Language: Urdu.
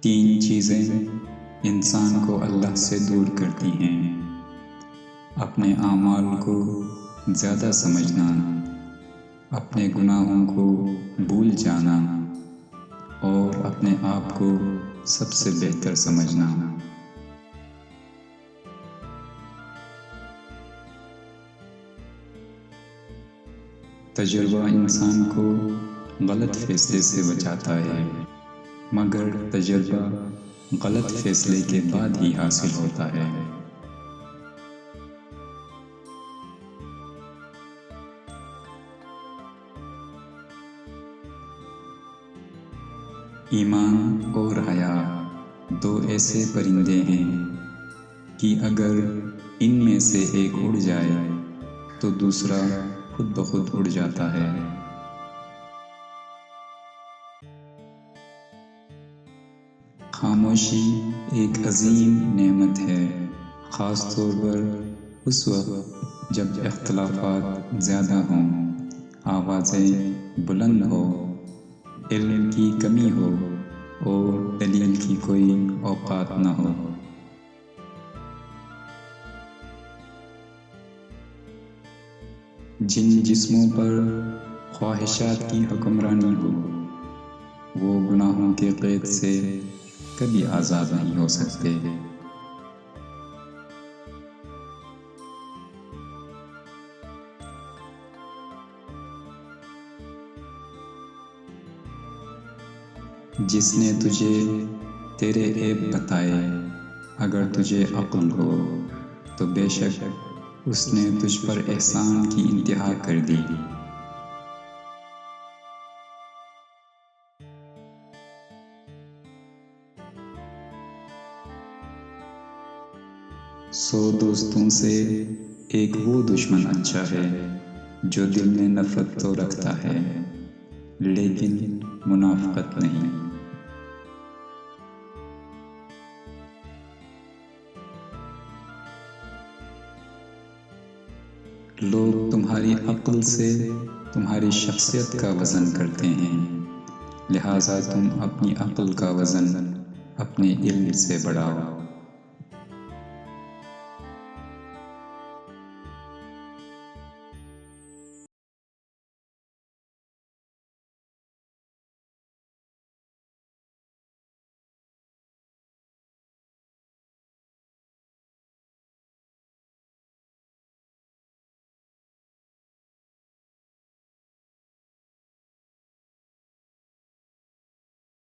تین چیزیں انسان کو اللہ سے دور کرتی ہیں: اپنے اعمال کو زیادہ سمجھنا، اپنے گناہوں کو بھول جانا اور اپنے آپ کو سب سے بہتر سمجھنا۔ تجربہ انسان کو غلط فیصلے سے بچاتا ہے، مگر تجربہ غلط فیصلے کے بعد ہی حاصل ہوتا ہے۔ ایمان اور حیا دو ایسے پرندے ہیں کہ اگر ان میں سے ایک اڑ جائے تو دوسرا خود بخود اڑ جاتا ہے۔ خاموشی ایک عظیم نعمت ہے، خاص طور پر اس وقت جب اختلافات زیادہ ہوں، آوازیں بلند ہوں، علم کی کمی ہو اور دلیل کی کوئی اوقات نہ ہو۔ جن جسموں پر خواہشات کی حکمرانی ہو، وہ گناہوں کے قید سے کبھی آزاد نہیں ہو سکتے۔ جس نے تجھے تیرے عیب بتائے، اگر تجھے عقل ہو تو بے شک اس نے تجھ پر احسان کی انتہا کر دی۔ سو دوستوں سے ایک وہ دشمن اچھا ہے جو دل میں نفرت تو رکھتا ہے لیکن منافقت نہیں۔ لوگ تمہاری عقل سے تمہاری شخصیت کا وزن کرتے ہیں، لہٰذا تم اپنی عقل کا وزن اپنے علم سے بڑھاؤ۔